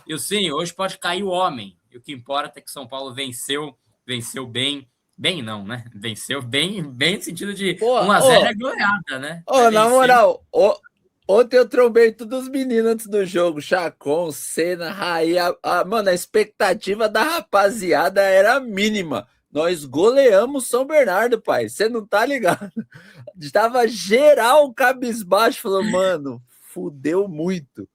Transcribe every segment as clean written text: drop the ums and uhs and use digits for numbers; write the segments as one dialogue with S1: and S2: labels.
S1: E sim, hoje pode cair o homem. E o que importa é que São Paulo venceu bem. Bem não, né? Venceu bem no sentido de
S2: Pô,
S1: 1-0 é
S2: ô,
S1: goleada, né? Mas
S2: ô, na
S1: venceu.
S2: moral, ontem eu trombei todos os meninos antes do jogo. Chacon, Senna, Raí. Mano, a expectativa da rapaziada era mínima. Nós goleamos São Bernardo, pai. Você não tá ligado? Estava geral cabisbaixo. Falou, mano, fudeu muito.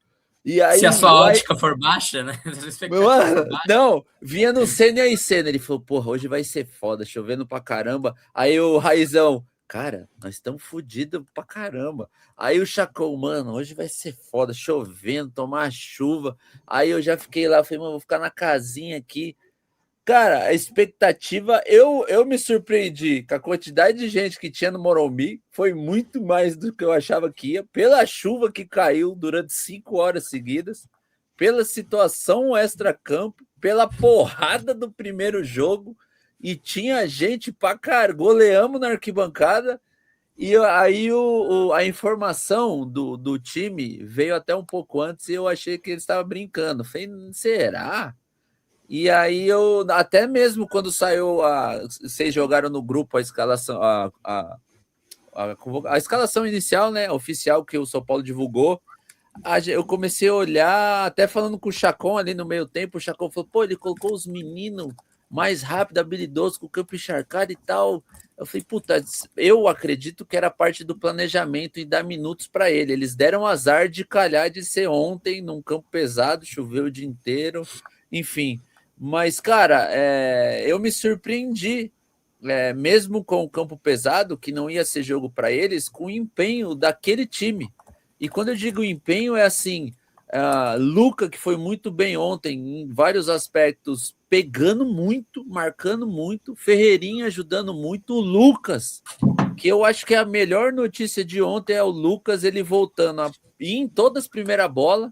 S2: E
S1: Se a
S2: aí,
S1: sua ótica for baixa, né? Se a sua expectativa for
S2: mano,
S1: baixa.
S2: não, vinha no Senna e aí, Senna. Ele falou, porra, hoje vai ser foda, chovendo pra caramba. Aí o Raizão, cara, nós estamos fodidos pra caramba. Aí o Chacão, mano, hoje vai ser foda, chovendo, tomar chuva. Aí eu já fiquei lá, falei, mano, vou ficar na casinha aqui. Cara, a expectativa, eu me surpreendi com a quantidade de gente que tinha no Morumbi. Foi muito mais do que eu achava que ia, pela chuva que caiu durante 5 horas seguidas, pela situação extra-campo, pela porrada do primeiro jogo. E tinha gente pra caramba, goleamos na arquibancada. E aí a informação do time veio até um pouco antes e eu achei que ele estava brincando. Falei, será? E aí eu até mesmo quando saiu vocês jogaram no grupo a escalação a escalação inicial, né, oficial que o São Paulo divulgou, eu comecei a olhar, até falando com o Chacon ali no meio tempo, o Chacon falou, pô, ele colocou os meninos mais rápido, habilidoso, com o campo encharcado e tal. Eu falei, puta, eu acredito que era parte do planejamento e dar minutos para ele. Eles deram azar de calhar de ser ontem num campo pesado, choveu o dia inteiro, enfim. Mas, cara, eu me surpreendi, mesmo com o campo pesado, que não ia ser jogo para eles, com o empenho daquele time. E quando eu digo empenho, é assim: Luca, que foi muito bem ontem em vários aspectos, pegando muito, marcando muito, Ferreirinha ajudando muito, o Lucas, que eu acho que é a melhor notícia de ontem é o Lucas, ele voltando a ir em todas as primeiras bolas,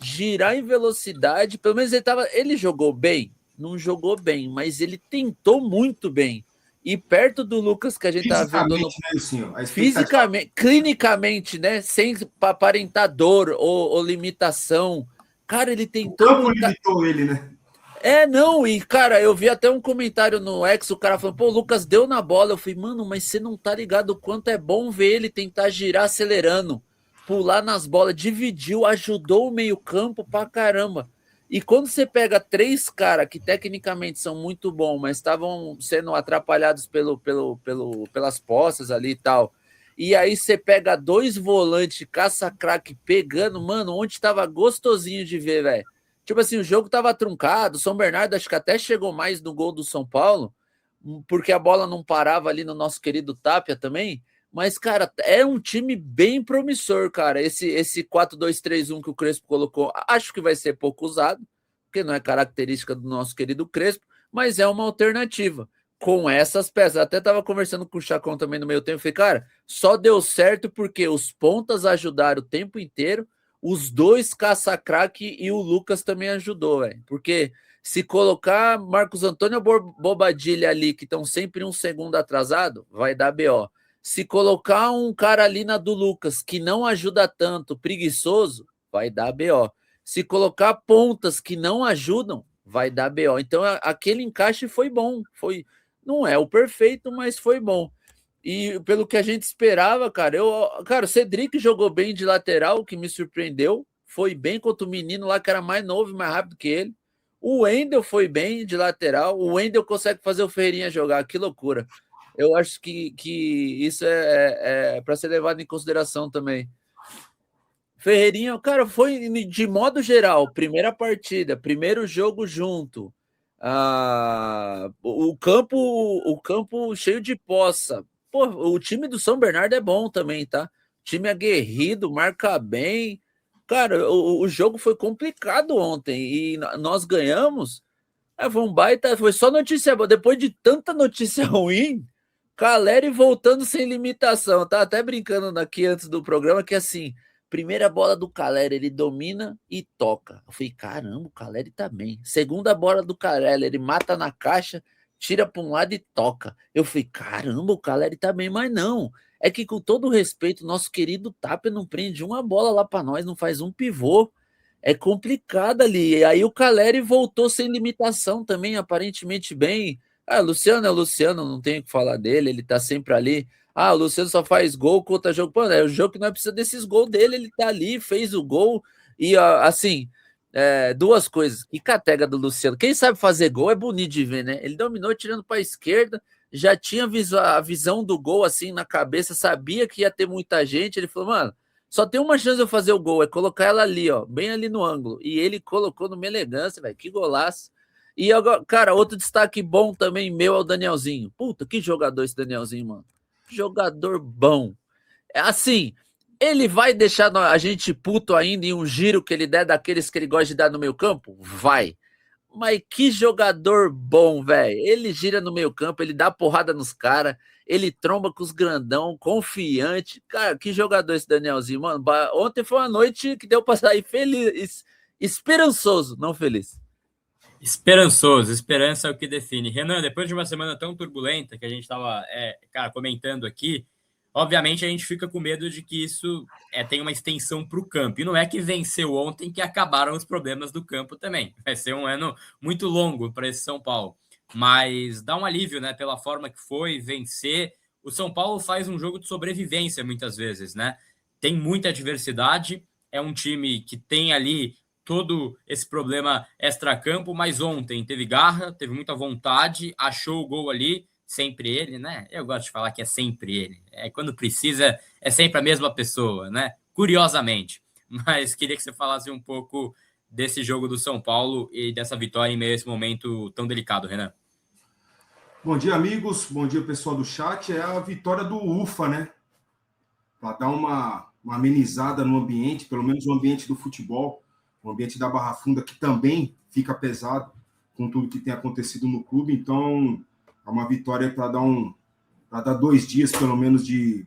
S2: girar em velocidade, pelo menos ele jogou bem, não jogou bem, mas ele tentou muito bem. E perto do Lucas que a gente tava vendo no
S3: Fisicamente, né, Lucinho? A expectativa.
S2: fisicamente, clinicamente, né, sem aparentar dor ou limitação. Cara, ele
S3: O
S2: tentou
S3: campo
S2: lutar.
S3: limitou ele, né?
S2: Não, e cara, eu vi até um comentário no X, o cara falou, pô, o Lucas deu na bola. Eu falei, mano, mas você não tá ligado o quanto é bom ver ele tentar girar acelerando, pular nas bolas, dividiu, ajudou o meio-campo pra caramba. E quando você pega três caras que tecnicamente são muito bons, mas estavam sendo atrapalhados pelas postas ali e tal, e aí você pega dois volantes caça-craque pegando, mano, onde tava gostosinho de ver, velho. Tipo assim, o jogo tava truncado, o São Bernardo acho que até chegou mais no gol do São Paulo, porque a bola não parava ali no nosso querido Tapia também. Mas, cara, é um time bem promissor, cara. Esse 4-2-3-1 que o Crespo colocou, acho que vai ser pouco usado, porque não é característica do nosso querido Crespo, mas é uma alternativa. Com essas peças, até tava conversando com o Chacon também no meio tempo, falei, cara, só deu certo porque os pontas ajudaram o tempo inteiro, os dois caça-craque e o Lucas também ajudou, velho. Porque se colocar Marcos Antônio ou Bobadilha ali, que estão sempre um segundo atrasado, vai dar BO. Se colocar um cara ali na do Lucas, que não ajuda tanto, preguiçoso, vai dar BO. Se colocar pontas que não ajudam, vai dar BO. Então, aquele encaixe foi bom. Não é o perfeito, mas foi bom. E pelo que a gente esperava, cara, o Cedric jogou bem de lateral, que me surpreendeu. Foi bem contra o menino lá que era mais novo e mais rápido que ele. O Wendel foi bem de lateral. O Wendel consegue fazer o Ferreirinha jogar, que loucura. Eu acho que isso é para ser levado em consideração também. Ferreirinha, cara, foi de modo geral, primeira partida, primeiro jogo junto. O campo cheio de poça. Pô, o time do São Bernardo é bom também, tá? O time aguerrido, marca bem. Cara, o jogo foi complicado ontem e nós ganhamos. Foi um baita, foi só notícia boa. Depois de tanta notícia ruim, Caleri voltando sem limitação. Tá até brincando aqui antes do programa que assim, primeira bola do Caleri, ele domina e toca. Eu falei, caramba, o Caleri tá bem. Segunda bola do Caleri, ele mata na caixa, tira para um lado e toca. Eu falei, caramba, o Caleri tá bem, mas não. É que com todo respeito, nosso querido Tapia não prende uma bola lá para nós, não faz um pivô. é complicado ali. E aí o Caleri voltou sem limitação também, aparentemente bem. Luciano é o Luciano, não tenho o que falar dele, ele tá sempre ali. O Luciano só faz gol contra jogo. Pô, é o jogo que não precisa desses gols dele, ele tá ali, fez o gol. E assim, duas coisas. E catega do Luciano. Quem sabe fazer gol é bonito de ver, né? Ele dominou tirando para a esquerda, já tinha a visão do gol assim na cabeça, sabia que ia ter muita gente. Ele falou, mano, só tem uma chance de eu fazer o gol, é colocar ela ali, ó, bem ali no ângulo. E ele colocou numa elegância, velho, que golaço. E agora, cara, outro destaque bom também meu é o Danielzinho. Puta, que jogador esse Danielzinho, mano. Jogador bom. Assim, ele vai deixar a gente puto ainda em um giro que ele der daqueles que ele gosta de dar no meio campo? Vai. Mas que jogador bom, velho. Ele gira no meio campo, ele dá porrada nos caras, ele tromba com os grandão, confiante. Cara, que jogador esse Danielzinho, mano. Ontem foi uma noite que deu pra sair feliz, esperançoso, não feliz.
S1: Esperançoso, esperança é o que define. Renan, depois de uma semana tão turbulenta que a gente estava comentando aqui, obviamente a gente fica com medo de que isso tenha uma extensão para o campo. E não é que venceu ontem que acabaram os problemas do campo também. Vai ser um ano muito longo para esse São Paulo. Mas dá um alívio, né? Pela forma que foi vencer. O São Paulo faz um jogo de sobrevivência muitas vezes, né? Tem muita diversidade. É um time que tem ali todo esse problema extracampo, mas ontem teve garra, teve muita vontade, achou o gol ali, sempre ele, né? Eu gosto de falar que é sempre ele. Quando precisa, é sempre a mesma pessoa, né? Curiosamente. Mas queria que você falasse um pouco desse jogo do São Paulo e dessa vitória em meio a esse momento tão delicado, Renan.
S3: Bom dia, amigos. Bom dia, pessoal do chat. É a vitória do UFA, né? Para dar uma amenizada no ambiente, pelo menos no ambiente do futebol, o ambiente da Barra Funda, que também fica pesado com tudo que tem acontecido no clube. Então, é uma vitória para dar 2 dias, pelo menos, de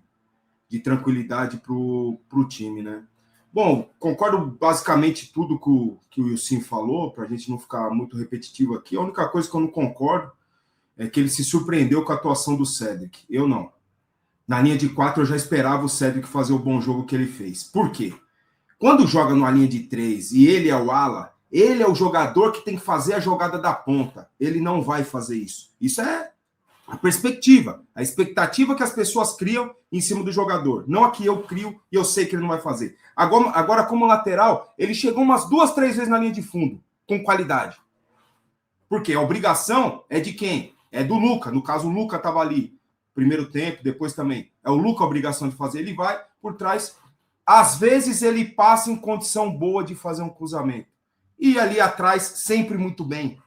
S3: tranquilidade para o time, né? Bom, concordo basicamente tudo que o Wilson falou, para a gente não ficar muito repetitivo aqui. A única coisa que eu não concordo é que ele se surpreendeu com a atuação do Cédric. Eu não. Na linha de 4, eu já esperava o Cédric fazer o bom jogo que ele fez. Por quê? Quando joga numa linha de 3 e ele é o ala, ele é o jogador que tem que fazer a jogada da ponta. Ele não vai fazer isso. Isso é a perspectiva, a expectativa que as pessoas criam em cima do jogador. Não a que eu crio e eu sei que ele não vai fazer. Agora como lateral, ele chegou umas 2, 3 vezes na linha de fundo, com qualidade. Porque a obrigação é de quem? É do Luca. No caso, o Luca estava ali. Primeiro tempo, depois também. É o Luca a obrigação de fazer. Ele vai por trás. Às vezes ele passa em condição boa de fazer um cruzamento. E ali atrás, sempre muito bem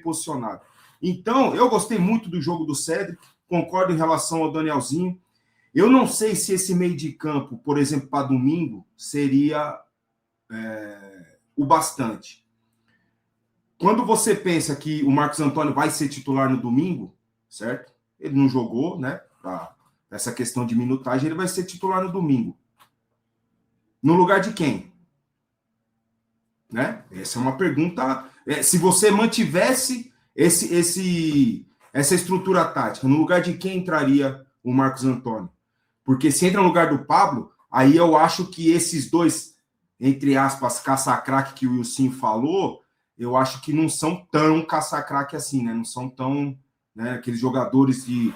S3: posicionado. Então, eu gostei muito do jogo do Cédric, concordo em relação ao Danielzinho. Eu não sei se esse meio de campo, por exemplo, para domingo, seria o bastante. Quando você pensa que o Marcos Antônio vai ser titular no domingo, certo? Ele não jogou, né? Essa questão de minutagem, ele vai ser titular no domingo. No lugar de quem? Né? Essa é uma pergunta. Se você mantivesse essa estrutura tática, no lugar de quem entraria o Marcos Antônio? Porque se entra no lugar do Pablo, aí eu acho que esses dois, entre aspas, caça-craque que o Wilson falou, eu acho que não são tão caça-craque assim, né? Não são tão, né, aqueles jogadores de...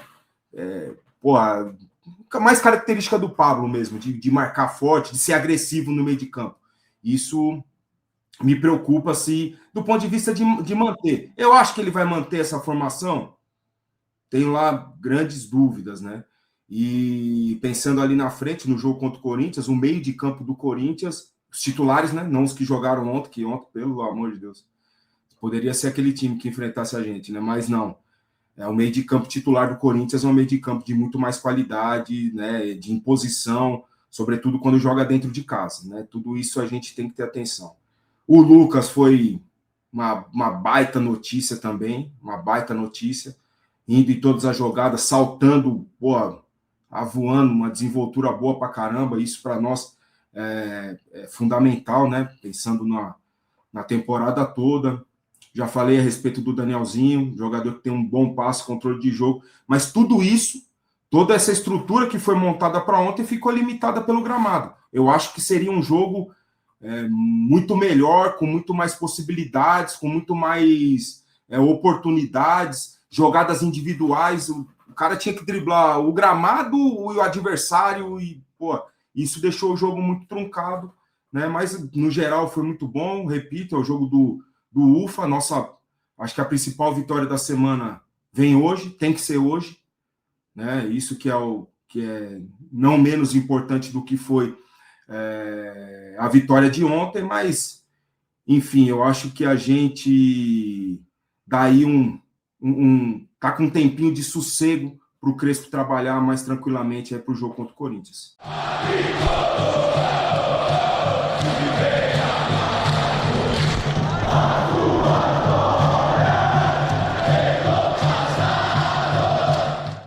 S3: mais característica do Pablo mesmo, de marcar forte, de ser agressivo no meio de campo. Isso me preocupa se, do ponto de vista de manter. Eu acho que ele vai manter essa formação. Tenho lá grandes dúvidas, né? E pensando ali na frente, no jogo contra o Corinthians, o meio de campo do Corinthians, os titulares, né? Não os que jogaram ontem, que ontem, pelo amor de Deus, poderia ser aquele time que enfrentasse a gente, né? Mas não. O meio de campo titular do Corinthians é um meio de campo de muito mais qualidade, né? De imposição, sobretudo quando joga dentro de casa, né? Tudo isso a gente tem que ter atenção. O Lucas foi uma baita notícia também, uma baita notícia, indo em todas as jogadas, saltando, voando, uma desenvoltura boa pra caramba. Isso para nós é fundamental, né? Pensando na temporada toda. Já falei a respeito do Danielzinho, jogador que tem um bom passe, controle de jogo, mas tudo isso, toda essa estrutura que foi montada para ontem ficou limitada pelo gramado. Eu acho que seria um jogo muito melhor, com muito mais possibilidades, com muito mais oportunidades, jogadas individuais. O cara tinha que driblar o gramado e o adversário, e isso deixou o jogo muito truncado, né? Mas no geral foi muito bom. Repito, é o jogo do UFA. Acho que a principal vitória da semana vem hoje, tem que ser hoje, né? Isso que é não menos importante do que foi a vitória de ontem, mas enfim, eu acho que a gente daí tá com um tempinho de sossego para o Crespo trabalhar mais tranquilamente para o jogo contra o Corinthians.